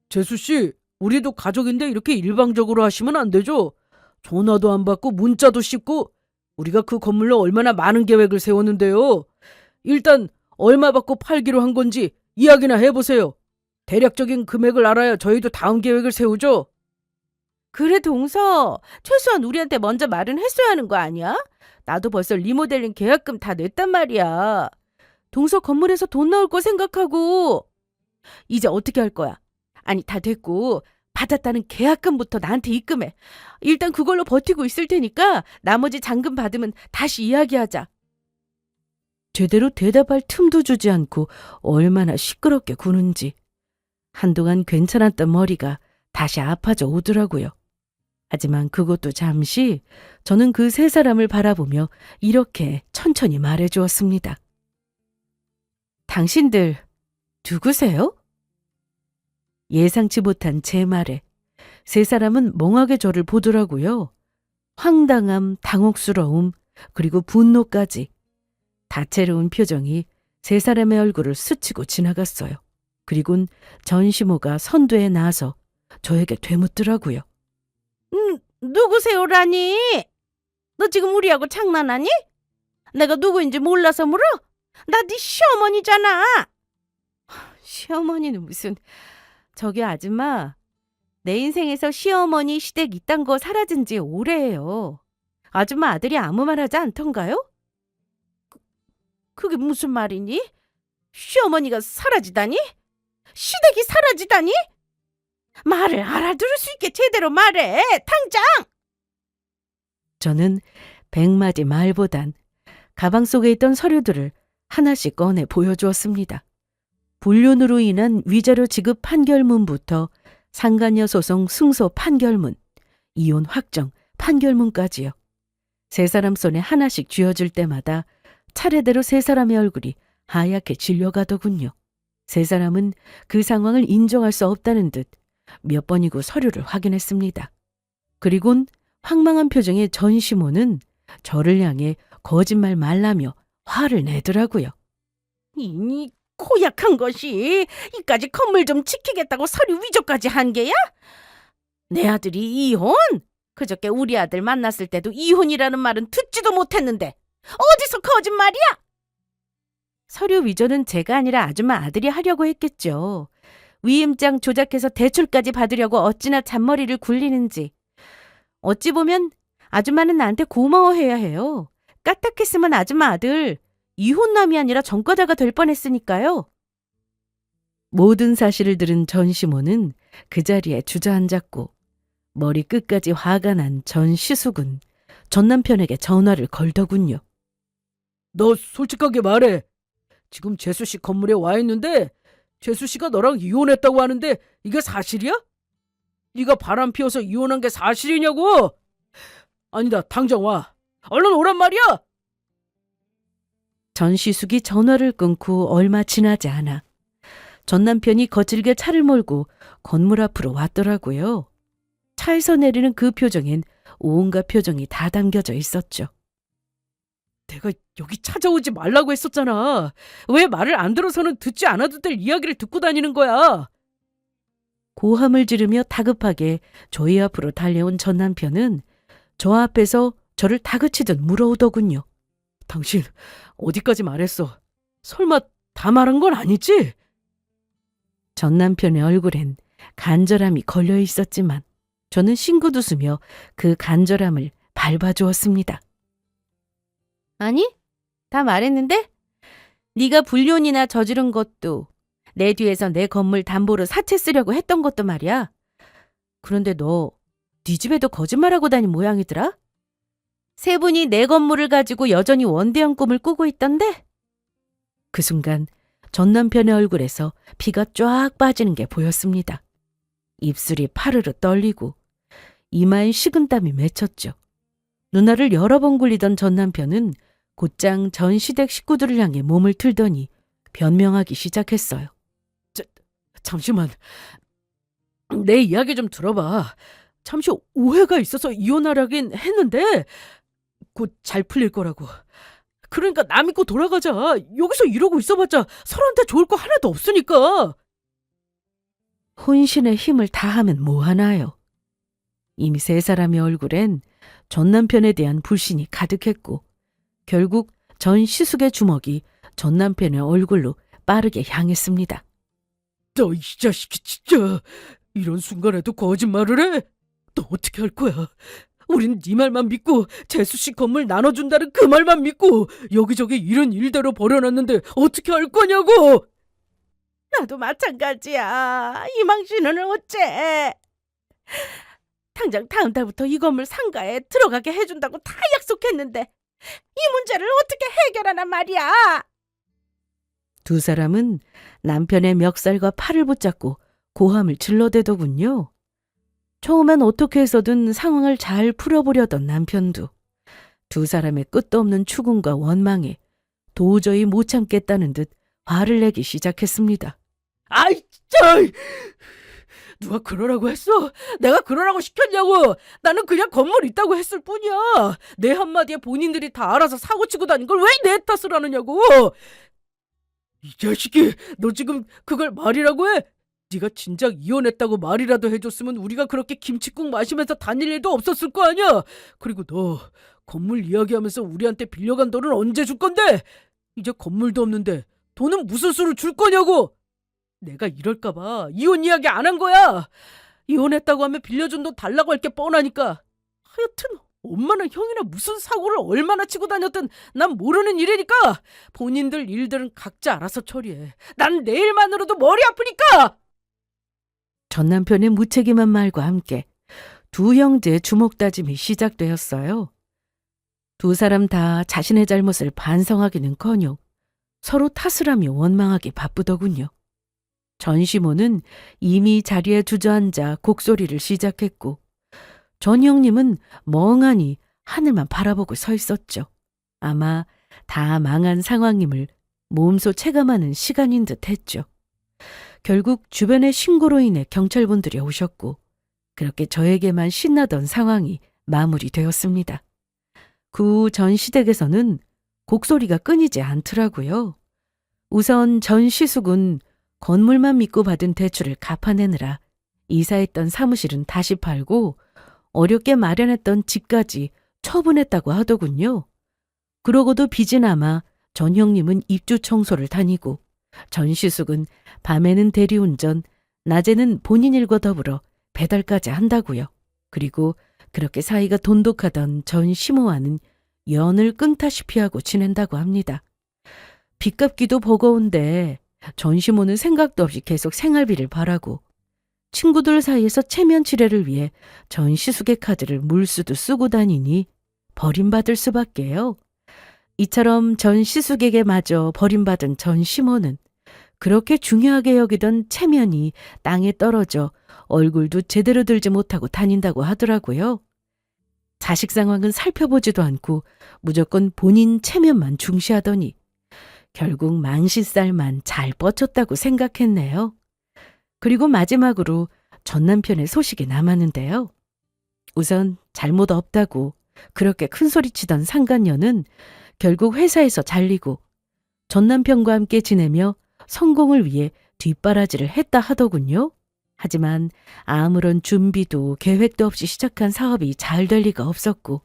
재수 씨, 우리도 가족인데 이렇게 일방적으로 하시면 안 되죠. 전화도 안 받고 문자도 씹고 우리가 그 건물로 얼마나 많은 계획을 세웠는데요. 일단 얼마 받고 팔기로 한 건지 이야기나 해보세요. 대략적인 금액을 알아야 저희도 다음 계획을 세우죠. 그래 동서 최소한 우리한테 먼저 말은 했어야 하는 거 아니야? 나도 벌써 리모델링 계약금 다 냈단 말이야. 동서 건물에서 돈 나올 거 생각하고 이제 어떻게 할 거야? 아니 다 됐고 받았다는 계약금부터 나한테 입금해. 일단 그걸로 버티고 있을 테니까 나머지 잔금 받으면 다시 이야기하자. 제대로 대답할 틈도 주지 않고 얼마나 시끄럽게 구는지. 한동안 괜찮았던 머리가 다시 아파져 오더라고요. 하지만 그것도 잠시 저는 그 세 사람을 바라보며 이렇게 천천히 말해주었습니다. 당신들 누구세요? 예상치 못한 제 말에 세 사람은 멍하게 저를 보더라고요. 황당함, 당혹스러움, 그리고 분노까지. 다채로운 표정이 세 사람의 얼굴을 스치고 지나갔어요. 그리곤 전시모가 선두에 나서 저에게 되묻더라고요. 누구세요라니? 너 지금 우리하고 장난하니? 내가 누구인지 몰라서 물어? 나 네 시어머니잖아. 시어머니는 무슨... 저기 아줌마, 내 인생에서 시어머니 시댁 이딴 거 사라진 지 오래예요. 아줌마 아들이 아무 말 하지 않던가요? 그게 무슨 말이니? 시어머니가 사라지다니? 시댁이 사라지다니? 말을 알아들을 수 있게 제대로 말해. 당장! 저는 100마디 말보단 가방 속에 있던 서류들을 하나씩 꺼내 보여주었습니다. 불륜으로 인한 위자료 지급 판결문부터 상간녀 소송 승소 판결문, 이혼 확정 판결문까지요. 세 사람 손에 하나씩 쥐어줄 때마다 차례대로 세 사람의 얼굴이 하얗게 질려가더군요. 세 사람은 그 상황을 인정할 수 없다는 듯 몇 번이고 서류를 확인했습니다. 그리곤 황망한 표정의 전시모는 저를 향해 거짓말 말라며 화를 내더라고요. 이 고약한 것이 이까지 건물 좀 지키겠다고 서류 위조까지 한 게야? 내 아들이 이혼? 그저께 우리 아들 만났을 때도 이혼이라는 말은 듣지도 못했는데 어디서 거짓말이야? 서류 위조는 제가 아니라 아줌마 아들이 하려고 했겠죠. 위임장 조작해서 대출까지 받으려고 어찌나 잔머리를 굴리는지. 어찌 보면 아줌마는 나한테 고마워해야 해요. 까딱했으면 아줌마 아들 이혼남이 아니라 전과자가 될 뻔했으니까요. 모든 사실을 들은 전시모는 그 자리에 주저앉았고 머리 끝까지 화가 난 전시숙은 전 남편에게 전화를 걸더군요. 너 솔직하게 말해. 지금 재수 씨 건물에 와 있는데 재수 씨가 너랑 이혼했다고 하는데 이게 사실이야? 네가 바람 피워서 이혼한 게 사실이냐고? 아니다, 당장 와. 얼른 오란 말이야. 전시숙이 전화를 끊고 얼마 지나지 않아 전 남편이 거칠게 차를 몰고 건물 앞으로 왔더라고요. 차에서 내리는 그 표정엔 온갖 표정이 다 담겨져 있었죠. 내가 여기 찾아오지 말라고 했었잖아. 왜 말을 안 들어서는 듣지 않아도 될 이야기를 듣고 다니는 거야? 고함을 지르며 다급하게 저희 앞으로 달려온 전 남편은 저 앞에서 저를 다그치듯 물어오더군요. 당신 어디까지 말했어? 설마 다 말한 건 아니지? 전 남편의 얼굴엔 간절함이 걸려 있었지만 저는 싱긋 웃으며 그 간절함을 밟아주었습니다. 아니, 다 말했는데? 네가 불륜이나 저지른 것도 내 뒤에서 내 건물 담보로 사채 쓰려고 했던 것도 말이야. 그런데 너 네 집에도 거짓말하고 다닌 모양이더라? 세 분이 내 건물을 가지고 여전히 원대한 꿈을 꾸고 있던데? 그 순간 전 남편의 얼굴에서 피가 쫙 빠지는 게 보였습니다. 입술이 파르르 떨리고 이마에 식은땀이 맺혔죠. 누나를 여러 번 굴리던 전 남편은 곧장 전 시댁 식구들을 향해 몸을 틀더니 변명하기 시작했어요. 잠시만. 내 이야기 좀 들어봐. 잠시 오해가 있어서 이혼하려긴 했는데 곧 잘 풀릴 거라고. 그러니까 나 믿고 돌아가자. 여기서 이러고 있어봤자 서로한테 좋을 거 하나도 없으니까. 혼신의 힘을 다하면 뭐하나요? 이미 세 사람의 얼굴엔 전 남편에 대한 불신이 가득했고 결국 전 시숙의 주먹이 전 남편의 얼굴로 빠르게 향했습니다. 너 이 자식이 진짜 이런 순간에도 거짓말을 해? 너 어떻게 할 거야? 우린 네 말만 믿고 재수 씨 건물 나눠준다는 그 말만 믿고 여기저기 이런 일대로 벌여놨는데 어떻게 할 거냐고! 나도 마찬가지야. 이망신은 어째? 당장 다음 달부터 이 건물 상가에 들어가게 해준다고 다 약속했는데 이 문제를 어떻게 해결하란 말이야? 두 사람은 남편의 멱살과 팔을 붙잡고 고함을 질러대더군요. 처음엔 어떻게 해서든 상황을 잘 풀어보려던 남편도 두 사람의 끝도 없는 추궁과 원망에 도저히 못 참겠다는 듯 화를 내기 시작했습니다. 아이 진짜! 누가 그러라고 했어? 내가 그러라고 시켰냐고! 나는 그냥 건물 있다고 했을 뿐이야! 내 한마디에 본인들이 다 알아서 사고치고 다닌 걸 왜 내 탓을 하느냐고! 이 자식이 너 지금 그걸 말이라고 해? 네가 진작 이혼했다고 말이라도 해줬으면 우리가 그렇게 김칫국 마시면서 다닐 일도 없었을 거 아니야. 그리고 너 건물 이야기하면서 우리한테 빌려간 돈은 언제 줄 건데? 이제 건물도 없는데 돈은 무슨 수로 줄 거냐고. 내가 이럴까 봐 이혼 이야기 안 한 거야. 이혼했다고 하면 빌려준 돈 달라고 할 게 뻔하니까. 하여튼 엄마나 형이나 무슨 사고를 얼마나 치고 다녔든 난 모르는 일이니까 본인들 일들은 각자 알아서 처리해. 난 내일만으로도 머리 아프니까. 전 남편의 무책임한 말과 함께 두 형제의 주먹 다짐이 시작되었어요. 두 사람 다 자신의 잘못을 반성하기는커녕 서로 탓을 하며 원망하기 바쁘더군요. 전시모는 이미 자리에 주저앉아 곡소리를 시작했고 전 형님은 멍하니 하늘만 바라보고 서 있었죠. 아마 다 망한 상황임을 몸소 체감하는 시간인 듯 했죠. 결국 주변의 신고로 인해 경찰분들이 오셨고 그렇게 저에게만 신나던 상황이 마무리되었습니다. 그 후 전 시댁에서는 곡소리가 끊이지 않더라고요. 우선 전 시숙은 건물만 믿고 받은 대출을 갚아내느라 이사했던 사무실은 다시 팔고 어렵게 마련했던 집까지 처분했다고 하더군요. 그러고도 빚이 남아 전 형님은 입주 청소를 다니고 전 시숙은 밤에는 대리운전, 낮에는 본인 일과 더불어 배달까지 한다고요. 그리고 그렇게 사이가 돈독하던 전 시모와는 연을 끈다시피 하고 지낸다고 합니다. 빚 갚기도 버거운데 전 시모는 생각도 없이 계속 생활비를 바라고 친구들 사이에서 체면 치레를 위해 전 시숙의 카드를 물수도 쓰고 다니니 버림받을 수밖에요. 이처럼 전 시숙에게 마저 버림받은 전 시모는 그렇게 중요하게 여기던 체면이 땅에 떨어져 얼굴도 제대로 들지 못하고 다닌다고 하더라고요. 자식 상황은 살펴보지도 않고 무조건 본인 체면만 중시하더니 결국 망신살만 잘 뻗쳤다고 생각했네요. 그리고 마지막으로 전 남편의 소식이 남았는데요. 우선 잘못 없다고 그렇게 큰 소리치던 상간녀는 결국 회사에서 잘리고 전 남편과 함께 지내며 성공을 위해 뒷바라지를 했다 하더군요. 하지만 아무런 준비도 계획도 없이 시작한 사업이 잘 될 리가 없었고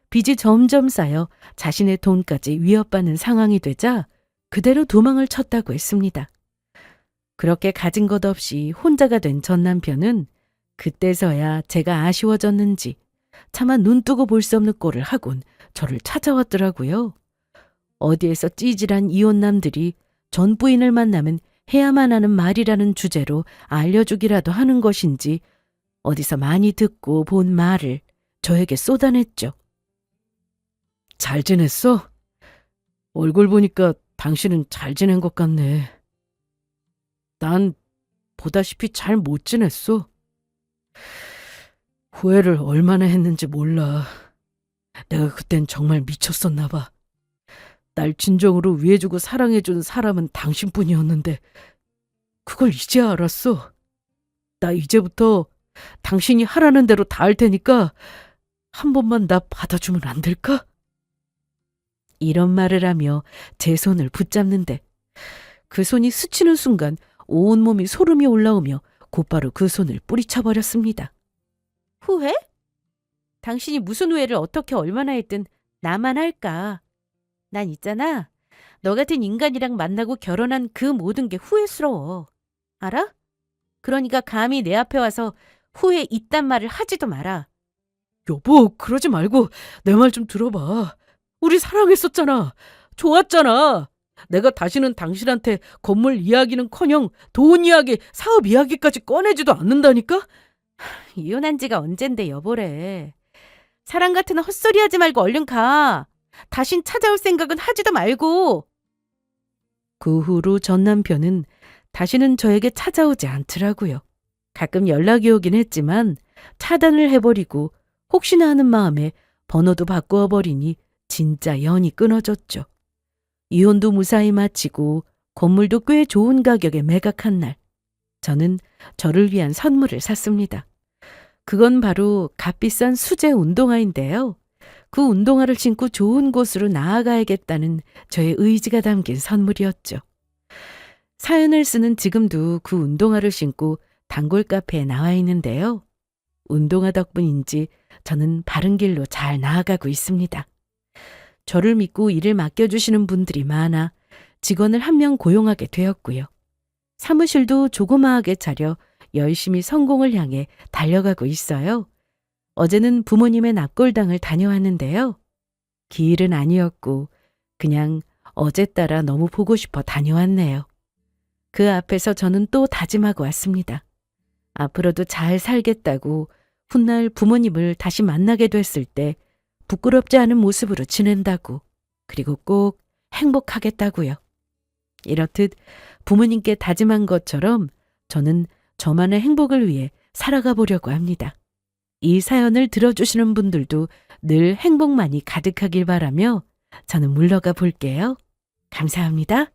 빚이 점점 쌓여 자신의 돈까지 위협받는 상황이 되자 그대로 도망을 쳤다고 했습니다. 그렇게 가진 것 없이 혼자가 된 전 남편은 그때서야 제가 아쉬워졌는지 차마 눈뜨고 볼 수 없는 꼴을 하곤 저를 찾아왔더라고요. 어디에서 찌질한 이혼남들이 전 부인을 만나면 해야만 하는 말이라는 주제로 알려주기라도 하는 것인지 어디서 많이 듣고 본 말을 저에게 쏟아냈죠. 잘 지냈어? 얼굴 보니까 당신은 잘 지낸 것 같네. 난 보다시피 잘 못 지냈어. 후회를 얼마나 했는지 몰라. 내가 그땐 정말 미쳤었나 봐. 날 진정으로 위해주고 사랑해준 사람은 당신뿐이었는데 그걸 이제 알았어. 나 이제부터 당신이 하라는 대로 다 할 테니까 한 번만 나 받아주면 안 될까? 이런 말을 하며 제 손을 붙잡는데 그 손이 스치는 순간 온몸이 소름이 올라오며 곧바로 그 손을 뿌리쳐버렸습니다. 후회? 당신이 무슨 후회를 어떻게 얼마나 했든 나만 할까? 난 있잖아. 너 같은 인간이랑 만나고 결혼한 그 모든 게 후회스러워. 알아? 그러니까 감히 내 앞에 와서 후회 있단 말을 하지도 마라. 여보, 그러지 말고 내 말 좀 들어봐. 우리 사랑했었잖아. 좋았잖아. 내가 다시는 당신한테 건물 이야기는커녕 돈 이야기, 사업 이야기까지 꺼내지도 않는다니까? 이혼한 지가 언젠데 여보래. 사랑 같은 헛소리 하지 말고 얼른 가. 다신 찾아올 생각은 하지도 말고. 그 후로 전 남편은 다시는 저에게 찾아오지 않더라고요. 가끔 연락이 오긴 했지만 차단을 해버리고 혹시나 하는 마음에 번호도 바꾸어 버리니 진짜 연이 끊어졌죠. 이혼도 무사히 마치고 건물도 꽤 좋은 가격에 매각한 날, 저는 저를 위한 선물을 샀습니다. 그건 바로 값비싼 수제 운동화인데요. 그 운동화를 신고 좋은 곳으로 나아가야겠다는 저의 의지가 담긴 선물이었죠. 사연을 쓰는 지금도 그 운동화를 신고 단골 카페에 나와 있는데요. 운동화 덕분인지 저는 바른 길로 잘 나아가고 있습니다. 저를 믿고 일을 맡겨주시는 분들이 많아 직원을 한 명 고용하게 되었고요. 사무실도 조그마하게 차려 열심히 성공을 향해 달려가고 있어요. 어제는 부모님의 납골당을 다녀왔는데요. 기일은 아니었고 그냥 어제 따라 너무 보고 싶어 다녀왔네요. 그 앞에서 저는 또 다짐하고 왔습니다. 앞으로도 잘 살겠다고 훗날 부모님을 다시 만나게 됐을 때 부끄럽지 않은 모습으로 지낸다고, 그리고 꼭 행복하겠다고요. 이렇듯 부모님께 다짐한 것처럼 저는 저만의 행복을 위해 살아가 보려고 합니다. 이 사연을 들어주시는 분들도 늘 행복만이 가득하길 바라며 저는 물러가 볼게요. 감사합니다.